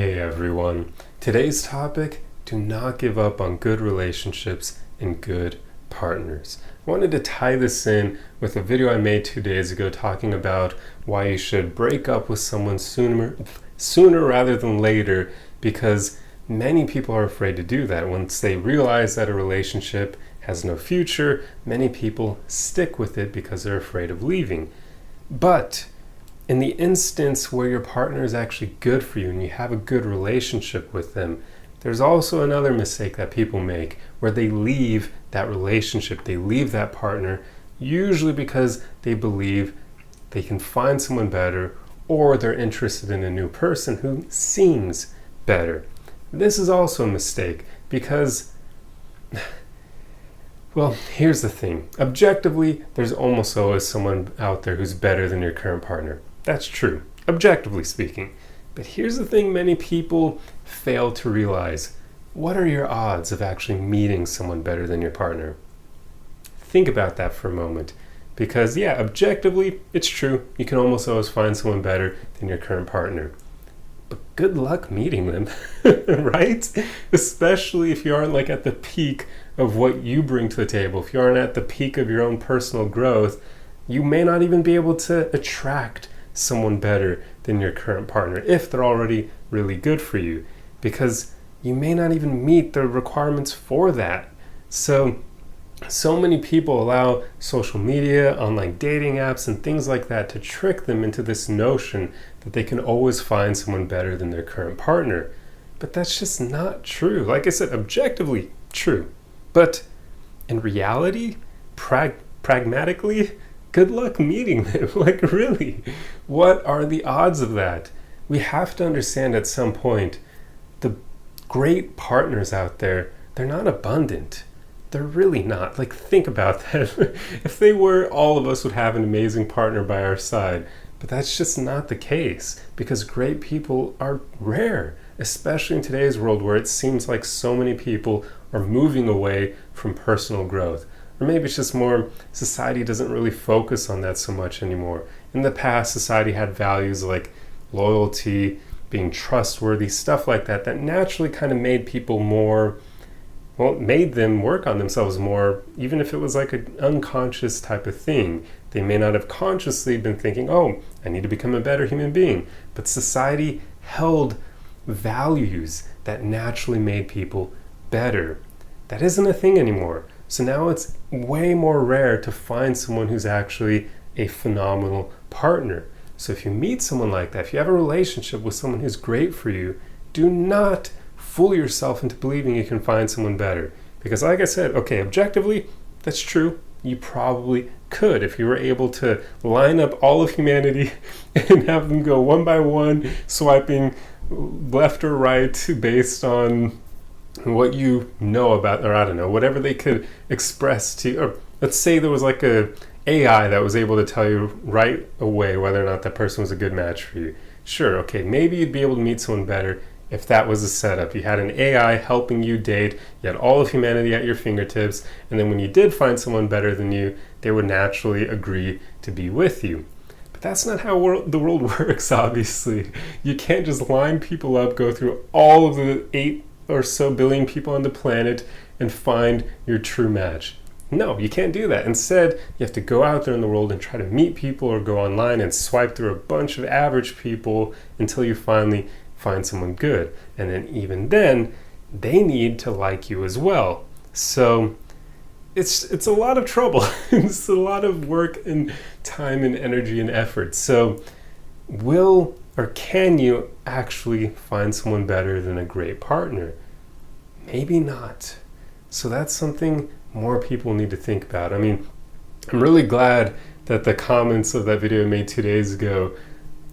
Hey everyone. Today's topic, do not give up on good relationships and good partners. I wanted to tie this in with a video I made 2 days ago talking about why you should break up with someone sooner rather than later, because many people are afraid to do that. Once they realize that a relationship has no future, many people stick with it because they're afraid of leaving. But in the instance where your partner is actually good for you and you have a good relationship with them, there's also another mistake that people make where they leave that relationship, they leave that partner, usually because they believe they can find someone better or they're interested in a new person who seems better. This is also a mistake because, well, here's the thing. Objectively, there's almost always someone out there who's better than your current partner. That's true, objectively speaking. But here's the thing many people fail to realize. What are your odds of actually meeting someone better than your partner? Think about that for a moment. Because yeah, objectively, it's true. You can almost always find someone better than your current partner. But good luck meeting them, right? Especially if you aren't like at the peak of what you bring to the table. If you aren't at the peak of your own personal growth, you may not even be able to attract someone better than your current partner if they're already really good for you, because you may not even meet the requirements for that. So many people allow social media, online dating apps, and things like that to trick them into this notion that they can always find someone better than their current partner. But that's just not true. Like I said, objectively true. But in reality, pragmatically, good luck meeting them. Like, really, what are the odds of that? We have to understand at some point, the great partners out there, they're not abundant. They're really not. Like, think about that. If they were, all of us would have an amazing partner by our side. But that's just not the case, because great people are rare, especially in today's world where it seems like so many people are moving away from personal growth. Or maybe it's just more society doesn't really focus on that so much anymore. In the past, society had values like loyalty, being trustworthy, stuff like that, that naturally kind of made people more, well, made them work on themselves more, even if it was like an unconscious type of thing. They may not have consciously been thinking, oh, I need to become a better human being. But society held values that naturally made people better. That isn't a thing anymore. So now it's way more rare to find someone who's actually a phenomenal partner. So if you meet someone like that, if you have a relationship with someone who's great for you, do not fool yourself into believing you can find someone better. Because like I said, okay, objectively, that's true. You probably could if you were able to line up all of humanity and have them go one by one, swiping left or right based on what you know about, or I don't know, whatever they could express to you. Or let's say there was like a AI that was able to tell you right away whether or not that person was a good match for you. Sure, okay, maybe you'd be able to meet someone better if that was a setup. You had an AI helping you date, you had all of humanity at your fingertips, and then when you did find someone better than you, they would naturally agree to be with you. But that's not how the world works, obviously. You can't just line people up, go through all of the 8 or so billion people on the planet and find your true match. No, you can't do that. Instead, you have to go out there in the world and try to meet people, or go online and swipe through a bunch of average people until you finally find someone good. And then even then, they need to like you as well. So it's a lot of trouble. It's a lot of work and time and energy and effort. So can you actually find someone better than a great partner? Maybe not. So that's something more people need to think about. I mean, I'm really glad that the comments of that video I made 2 days ago,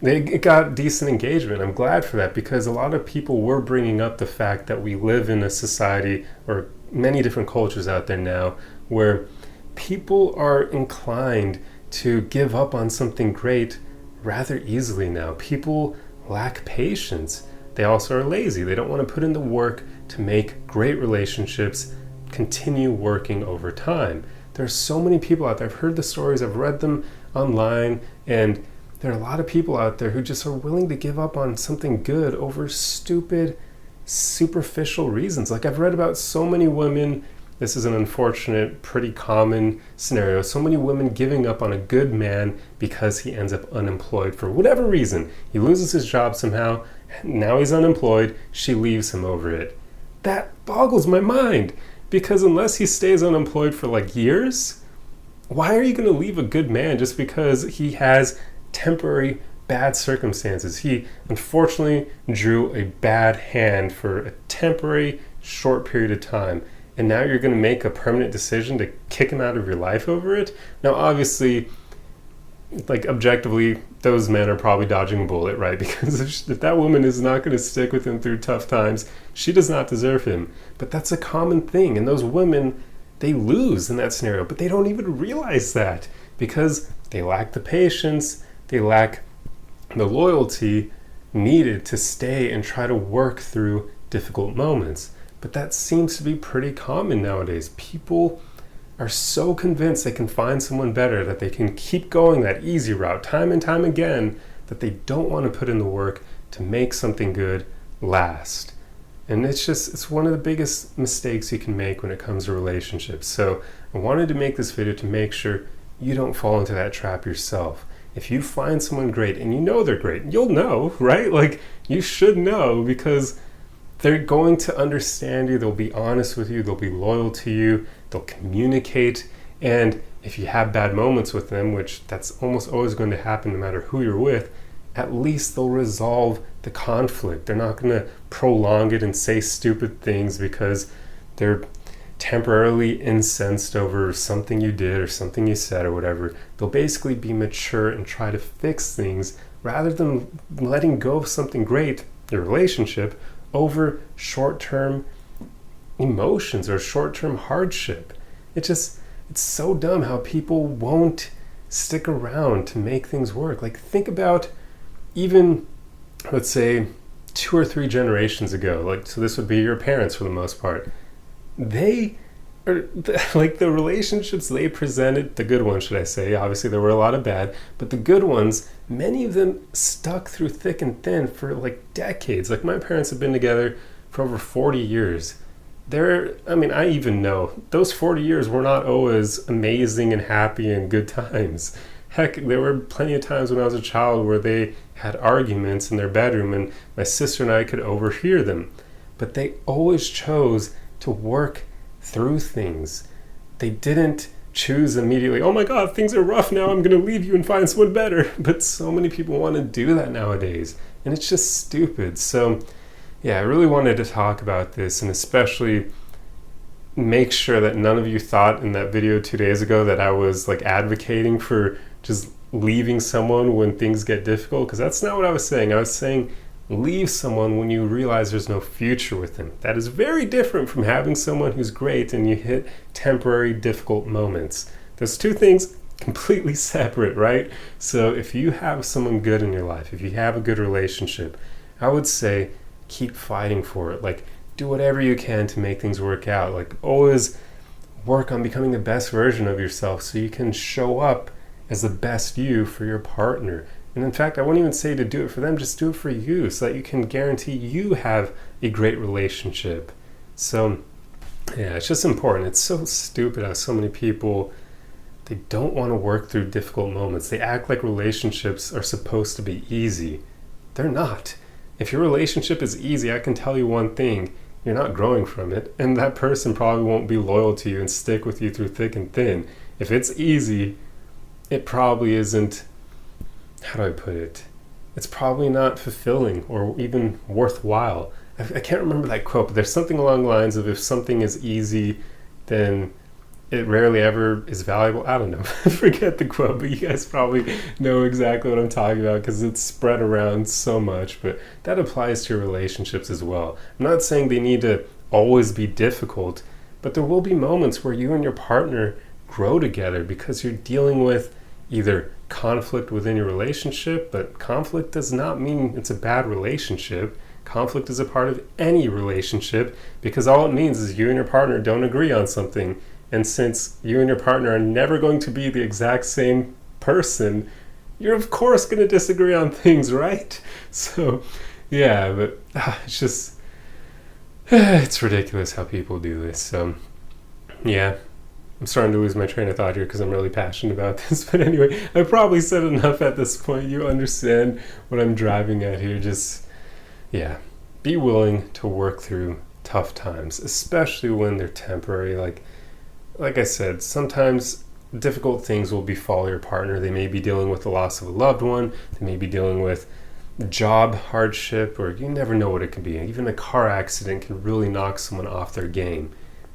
it got decent engagement. I'm glad for that, because a lot of people were bringing up the fact that we live in a society, or many different cultures out there now, where people are inclined to give up on something great rather easily now. People lack patience. They also are lazy. They don't want to put in the work to make great relationships continue working over time. There's so many people out there. I've heard the stories, I've read them online, and there are a lot of people out there who just are willing to give up on something good over stupid, superficial reasons. Like, I've read about so many women, this is an unfortunate, pretty common scenario, so many women giving up on a good man because he ends up unemployed for whatever reason. He loses his job somehow, now he's unemployed, she leaves him over it. That boggles my mind, because unless he stays unemployed for like years, why are you going to leave a good man just because he has temporary bad circumstances? He unfortunately drew a bad hand for a temporary short period of time, and now you're going to make a permanent decision to kick him out of your life over it? Now, obviously, like, objectively, those men are probably dodging a bullet, right? Because if that woman is not going to stick with him through tough times, she does not deserve him. But that's a common thing, and those women, they lose in that scenario, but they don't even realize that because they lack the patience, they lack the loyalty needed to stay and try to work through difficult moments. But that seems to be pretty common nowadays. People are so convinced they can find someone better, that they can keep going that easy route time and time again, that they don't want to put in the work to make something good last. And it's one of the biggest mistakes you can make when it comes to relationships. So I wanted to make this video to make sure you don't fall into that trap yourself. If you find someone great and you know they're great, you'll know, right? Like, you should know, because they're going to understand you, they'll be honest with you, they'll be loyal to you, they'll communicate, and if you have bad moments with them, which that's almost always going to happen no matter who you're with, at least they'll resolve the conflict. They're not going to prolong it and say stupid things because they're temporarily incensed over something you did or something you said or whatever. They'll basically be mature and try to fix things rather than letting go of something great, your relationship, over short-term emotions or short-term hardship. It's so dumb how people won't stick around to make things work. Like, think about even, let's say, 2 or 3 generations ago. Like, so this would be your parents for the most part. They are, like, the relationships they presented, the good ones, should I say, obviously there were a lot of bad, but the good ones, many of them stuck through thick and thin for like decades. Like, my parents have been together for over 40 years. I even know those 40 years were not always amazing and happy and good times. Heck, there were plenty of times when I was a child where they had arguments in their bedroom and my sister and I could overhear them. But they always chose to work through things. They didn't choose immediately, oh my God, things are rough now, I'm going to leave you and find someone better. But so many people want to do that nowadays, and it's just stupid. So yeah, I really wanted to talk about this, and especially make sure that none of you thought in that video 2 days ago that I was like advocating for just leaving someone when things get difficult, because that's not what I was saying. I was saying leave someone when you realize there's no future with them. That is very different from having someone who's great and you hit temporary difficult moments. Those two things completely separate, right? So if you have someone good in your life, if you have a good relationship, I would say keep fighting for it. Like, do whatever you can to make things work out. Like, always work on becoming the best version of yourself so you can show up as the best you for your partner. And in fact, I wouldn't even say to do it for them, just do it for you so that you can guarantee you have a great relationship. So yeah, it's just important. It's so stupid how so many people, they don't want to work through difficult moments. They act like relationships are supposed to be easy. They're not. If your relationship is easy, I can tell you one thing, you're not growing from it, and that person probably won't be loyal to you and stick with you through thick and thin. If it's easy, it probably isn't, how do I put it? It's probably not fulfilling or even worthwhile. I can't remember that quote, but there's something along the lines of if something is easy, then it rarely ever is valuable. I don't know. Forget the quote, but you guys probably know exactly what I'm talking about because it's spread around so much. But that applies to your relationships as well. I'm not saying they need to always be difficult, but there will be moments where you and your partner grow together because you're dealing with either conflict within your relationship, but conflict does not mean it's a bad relationship. Conflict is a part of any relationship because all it means is you and your partner don't agree on something. And since you and your partner are never going to be the exact same person, you're of course going to disagree on things, right? So, yeah, but it's just, it's ridiculous how people do this. So, yeah, I'm starting to lose my train of thought here because I'm really passionate about this. But anyway, I probably said enough at this point. You understand what I'm driving at here. Just, yeah, be willing to work through tough times, especially when they're temporary. Like I said, sometimes difficult things will befall your partner. They may be dealing with the loss of a loved one. They may be dealing with job hardship, or you never know what it could be. Even a car accident can really knock someone off their game.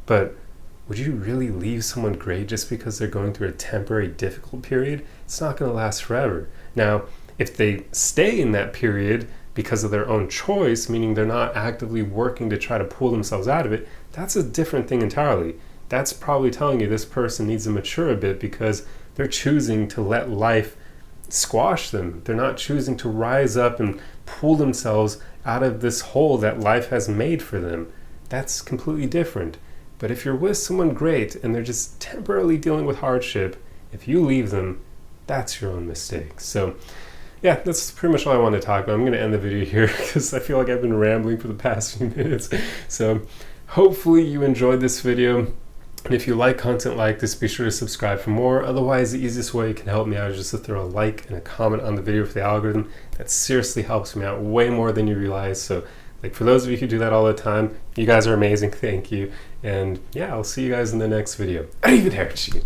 But would you really leave someone great just because they're going through a temporary difficult period? It's not going to last forever. Now, if they stay in that period because of their own choice, meaning they're not actively working to try to pull themselves out of it, that's a different thing entirely. That's probably telling you this person needs to mature a bit because they're choosing to let life squash them. They're not choosing to rise up and pull themselves out of this hole that life has made for them. That's completely different. But if you're with someone great and they're just temporarily dealing with hardship, if you leave them, that's your own mistake. So yeah, that's pretty much all I want to talk about. I'm going to end the video here because I feel like I've been rambling for the past few minutes. So hopefully you enjoyed this video. And if you like content like this, be sure to subscribe for more. Otherwise, the easiest way you can help me out is just to throw a like and a comment on the video for the algorithm. That seriously helps me out way more than you realize. So for those of you who do that all the time, you guys are amazing. Thank you. And yeah, I'll see you guys in the next video. Arrivederci.